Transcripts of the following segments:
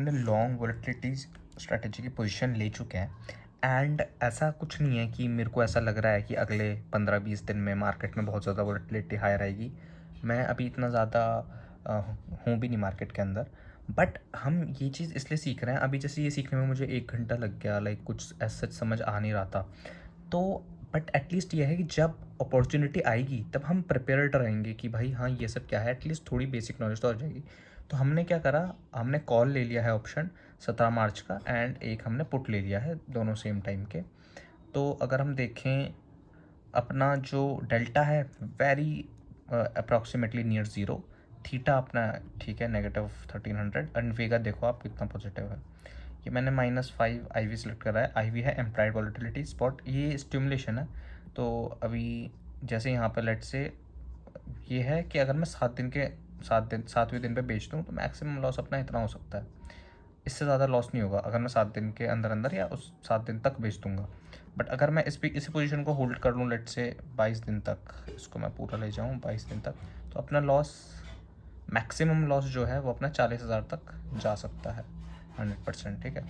हमने long volatility strategy की position ले चुके हैं एंड ऐसा कुछ नहीं है कि मेरे को ऐसा लग रहा है कि अगले 15-20 दिन में मार्केट में बहुत ज़्यादा वोलेटिलिटी हायर आएगी। मैं अभी इतना ज़्यादा हूँ भी नहीं मार्केट के अंदर, बट हम ये चीज़ इसलिए सीख रहे हैं। अभी जैसे ये सीखने में मुझे 1 घंटा लग गया, लाइक कुछ ऐसा समझ आ नहीं रहा था, तो बट एटलीस्ट ये है कि जब अपॉर्चुनिटी आएगी तब हम प्रिपेयर्ड रहेंगे कि भाई हाँ ये सब क्या है, एटलीस्ट थोड़ी बेसिक नॉलेज तो आ जाएगी। तो हमने क्या करा, हमने कॉल ले लिया है ऑप्शन 17 मार्च का एंड एक हमने पुट ले लिया है, दोनों सेम टाइम के। तो अगर हम देखें अपना जो डेल्टा है very approximately near zero, theta अपना ठीक है -1300 एंड वेगा देखो आप कितना पॉजिटिव है। ये मैंने -5 IV सेलेक्ट करा है। IV है एम्प्लॉयड वॉलेटिलिटी स्पॉट, ये स्टिमुलेशन है। तो अभी जैसे यहाँ पर लेट से ये है कि अगर मैं 7वें दिन पे बेच दूँ तो मैक्सिमम लॉस अपना इतना हो सकता है, इससे ज़्यादा लॉस नहीं होगा अगर मैं 7 दिन के अंदर अंदर या उस 7 दिन तक बेच दूँगा। बट अगर मैं इसी पोजीशन को होल्ड कर लूँ लेट से 22 दिन तक, इसको मैं पूरा ले जाऊँ 22 दिन तक, तो अपना लॉस मैक्सिमम लॉस जो है वो अपना 40,000 तक जा सकता है 100%। ठीक है,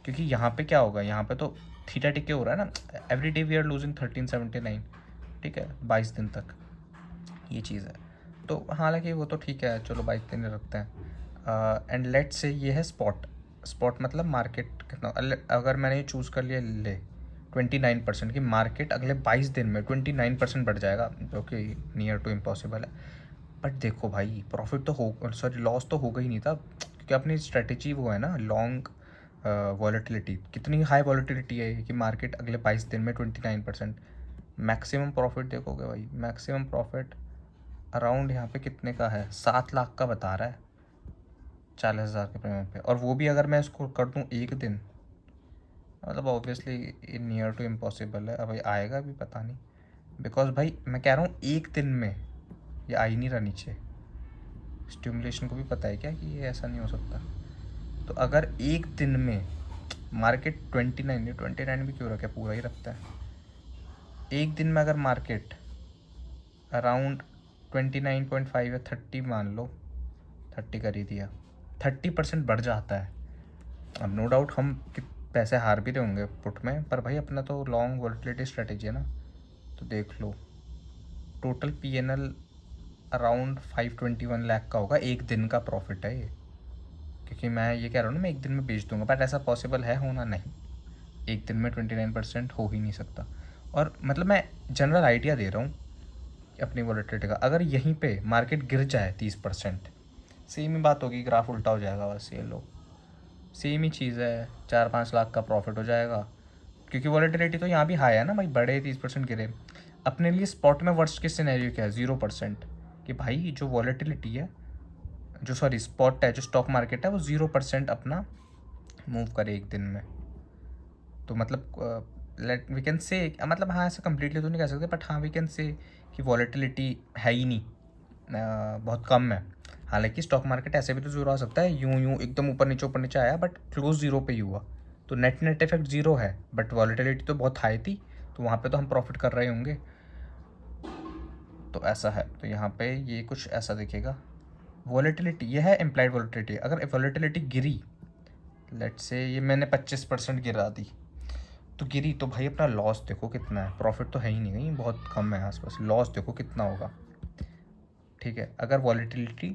क्योंकि यहाँ पे क्या होगा, यहाँ पे तो थीटा टिके हो रहा है ना, every day we are losing 1379। ठीक है, 22 दिन तक ये चीज़ है। तो हालांकि वो तो ठीक है, चलो 22 दिन रखते हैं। एंड लेट से ये है स्पॉट मतलब मार्केट कितना, अगर मैंने ये चूज़ कर लिया ले 29% की मार्केट अगले 22 दिन में 29% बढ़ जाएगा, जो कि नियर टू इम्पॉसिबल है। बट देखो भाई प्रॉफिट तो हो, सॉरी लॉस तो होगा ही नहीं था, क्योंकि अपनी स्ट्रेटेजी वो है ना लॉन्ग वॉलेटिलिटी। कितनी हाई वॉलेटिलिटी है कि मार्केट अगले 22 दिन में 29%। मैक्सिमम प्रॉफिट देखोगे भाई, मैक्सिमम प्रॉफिट अराउंड यहाँ पे कितने का है, 7 लाख का बता रहा है 40,000 के प्रीमियम पे। और वो भी अगर मैं इसको कर दूँ एक दिन, मतलब ऑब्वियसली नियर टू इम्पॉसिबल है। अब भाई आएगा भी पता नहीं, बिकॉज भाई मैं कह रहा हूँ एक दिन में ये आ ही नहीं रहा नीचे। स्टिमुलेशन को भी पता है क्या कि ये ऐसा नहीं हो सकता। तो अगर एक दिन में मार्केट 29 भी क्यों रखे, पूरा ही रखता है। एक दिन में अगर मार्केट अराउंड 29.5 या 30 मान लो, 30 कर ही दिया, 30% बढ़ जाता है। अब नो डाउट हम पैसे हार भी रहे होंगे पुट में, पर भाई अपना तो लॉन्ग वोलेटिलिटी स्ट्रेटेजी है ना। तो देख लो टोटल PNL अराउंड 521 लाख का होगा, एक दिन का प्रॉफिट है ये। क्योंकि मैं ये कह रहा हूँ ना मैं एक दिन में बेच दूंगा, बट ऐसा पॉसिबल है होना नहीं, एक दिन में 29% हो ही नहीं सकता। और मतलब मैं जनरल आइडिया दे रहा हूँ अपनी वॉलेटिलिटी का। अगर यहीं पे मार्केट गिर जाए 30%, सेम ही बात होगी, ग्राफ उल्टा हो जाएगा बस। ये लो सेम ही चीज़ है, 4-5 लाख का प्रॉफिट हो जाएगा, क्योंकि वॉलेटिलिटी तो यहाँ भी हाई है ना भाई, बड़े 30% गिरे। अपने लिए स्पॉट में वर्स्ट केस सिनेरियो क्या है, 0%, कि भाई जो वॉलेटिलिटी है, जो सॉरी स्पॉट है, जो स्टॉक मार्केट है, वो 0% अपना मूव करे एक दिन में। तो मतलब लेट वी कैन से, मतलब हाँ ऐसा कम्प्लीटली तो नहीं कह सकते, बट हाँ वी कैन से कि वॉलेटिलिटी है ही नहीं, बहुत कम है। हालांकि स्टॉक मार्केट ऐसे भी तो ज़ीरो आ सकता है, यूं यूं एकदम ऊपर नीचे आया, बट क्लोज ज़ीरो पे ही हुआ, तो नेट नेट इफेक्ट ज़ीरो है, बट वॉलेटिलिटी तो बहुत हाई थी, तो वहाँ पे तो हम प्रॉफिट कर रहे होंगे। तो ऐसा है, तो यहाँ पे ये कुछ ऐसा दिखेगा। वॉलेटिलिटी ये है इम्प्लाइड वॉलेटिलिटी। अगर वॉलेटिलिटी गिरी, लेट्स से ये मैंने 25% गिरा दी, तो गिरी तो भाई अपना लॉस देखो कितना है, प्रॉफिट तो है ही नहीं, कहीं बहुत कम है आसपास, लॉस देखो कितना होगा। ठीक है, अगर वॉलेटिलिटी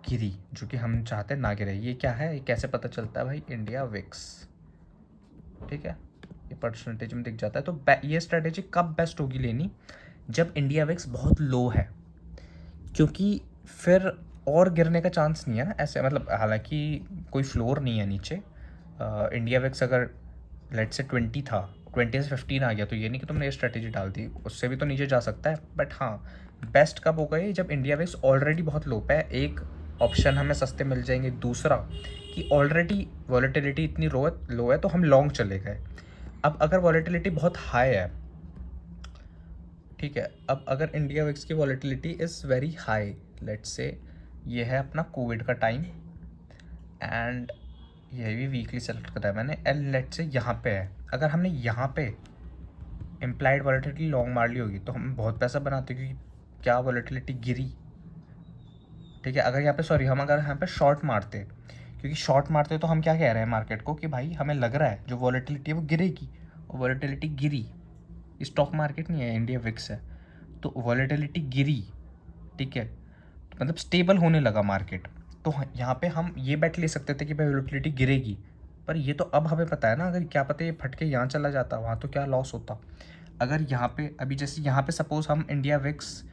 गिरी, जो कि हम चाहते ना गिरे, ये क्या है, ये कैसे पता चलता है भाई, इंडिया विक्स। ठीक है, ये परसेंटेज में दिख जाता है। तो ये स्ट्रेटेजी कब बेस्ट होगी लेनी, जब इंडिया विक्स बहुत लो है, क्योंकि फिर और गिरने का चांस नहीं है ना ऐसे, मतलब हालांकि कोई फ्लोर नहीं है नीचे। इंडिया विक्स अगर लेट से 20 था, 20 से 15 आ गया, तो ये नहीं कि तुमने ये स्ट्रेटेजी डाल दी, उससे भी तो नीचे जा सकता है। बट हाँ, बेस्ट कब होगा ये, जब इंडिया विक्स ऑलरेडी बहुत लो पे है। एक ऑप्शन हमें सस्ते मिल जाएंगे, दूसरा कि ऑलरेडी वॉलेटिलिटी इतनी लो है तो हम लॉन्ग चले गए। अब अगर वॉलेटिलिटी बहुत हाई है, ठीक है, अब अगर इंडिया विक्स की volatility is very high, let's say ये है अपना कोविड का टाइम, एंड ये भी वीकली सेलेक्ट करा है मैंने, एंड लेट्स से यहाँ पे है, अगर हमने यहाँ पे इम्प्लाइड वॉलेटिलिटी लॉन्ग मार ली होगी तो हम बहुत पैसा बनाते, क्योंकि क्या वॉलेटिलिटी गिरी। ठीक है, अगर यहाँ पे सॉरी हम अगर यहाँ पे शॉर्ट मारते, क्योंकि शॉर्ट मारते तो हम क्या कह रहे हैं मार्केट को कि भाई हमें लग रहा है जो वॉलेटिलिटी है वो गिरेगी, और वॉलेटिलिटी गिरी। स्टॉक मार्केट नहीं है, इंडिया विक्स है, तो वॉलेटिलिटी गिरी, ठीक है, मतलब स्टेबल होने लगा मार्केट। तो यहाँ पे हम ये बैट ले सकते थे कि भाई वॉलेटिलिटी गिरेगी, पर ये तो अब हमें पता है ना, अगर क्या पता ये फट के यहाँ चला जाता, वहाँ तो क्या लॉस होता। अगर यहाँ पे अभी जैसे यहाँ पे सपोज हम इंडिया विक्स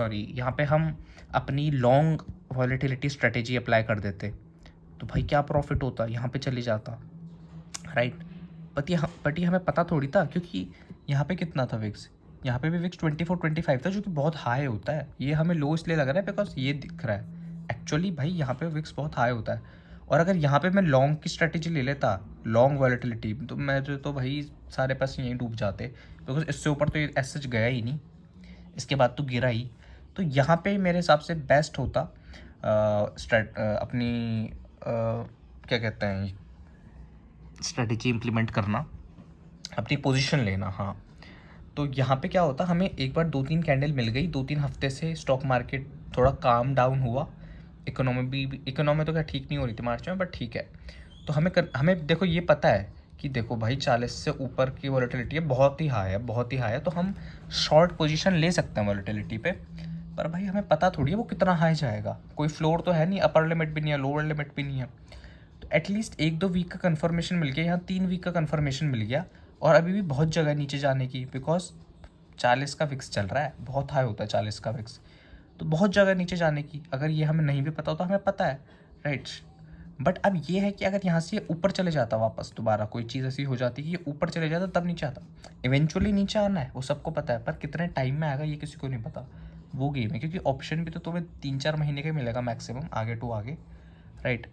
यहाँ पे हम अपनी लॉन्ग वॉलेटिलिटी स्ट्रेटेजी अप्लाई कर देते, तो भाई क्या प्रॉफिट होता, यहाँ पे चले जाता, राइट। बट ये हमें पता थोड़ी था, क्योंकि यहाँ पे कितना था विक्स, यहाँ पे भी विक्स 24-25 था, जो कि बहुत हाई होता है। ये हमें लो इसलिए लग रहा है बिकॉज ये दिख रहा है, एक्चुअली भाई यहाँ पे विक्स बहुत हाई होता है। और अगर यहाँ पे मैं लॉन्ग की स्ट्रेटेजी ले लेता, लॉन्ग वॉलेटिलिटी, तो मैं तो भाई सारे पैसे यहीं डूब जाते, बिकॉज इससे ऊपर तो ये ऐसे गया ही नहीं, इसके बाद तो गिरा ही। तो यहाँ पे मेरे हिसाब से बेस्ट होता अपनी क्या कहते हैं, स्ट्रेटेजी इम्प्लीमेंट करना, अपनी पोजीशन लेना। हाँ, तो यहाँ पे क्या होता, हमें एक बार 2-3 कैंडल मिल गई, 2-3 हफ्ते से स्टॉक मार्केट थोड़ा काम डाउन हुआ, इकोनॉमी तो क्या ठीक नहीं हो रही थी मार्च में, बट ठीक है। तो हमें देखो ये पता है कि देखो भाई 40 से ऊपर की वॉलेटिलिटी है, बहुत ही हाई है, बहुत ही हाई है, तो हम शॉर्ट पोजीशन ले सकते हैं वॉलेटिलिटी पे। पर भाई हमें पता थोड़ी है वो कितना हाई जाएगा, कोई फ्लोर तो है नहीं, अपर लिमिट भी नहीं है, लोअर लिमिट भी नहीं है। तो एटलीस्ट 1-2 वीक का कन्फर्मेशन मिल गया, यहाँ 3 वीक का कन्फर्मेशन मिल गया, और अभी भी बहुत जगह नीचे जाने की, बिकॉज 40 का विक्स चल रहा है, बहुत हाई होता है 40 का विक्स, तो बहुत जगह नीचे जाने की। अगर ये हमें नहीं भी पता होता, हमें पता है, राइट। बट अब ये है कि अगर यहाँ से ये ऊपर चले जाता, वापस दोबारा कोई चीज़ ऐसी हो जाती कि ये ऊपर चले जाता, तब नीचे आता। इवेंचुअली नीचे आना है वो सबको पता है, पर कितने टाइम में आएगा ये किसी को नहीं पता, वो गेम है। क्योंकि ऑप्शन भी तो तुम्हें 3-4 महीने का मिलेगा मैक्सिमम, आगे टू आगे, राइट।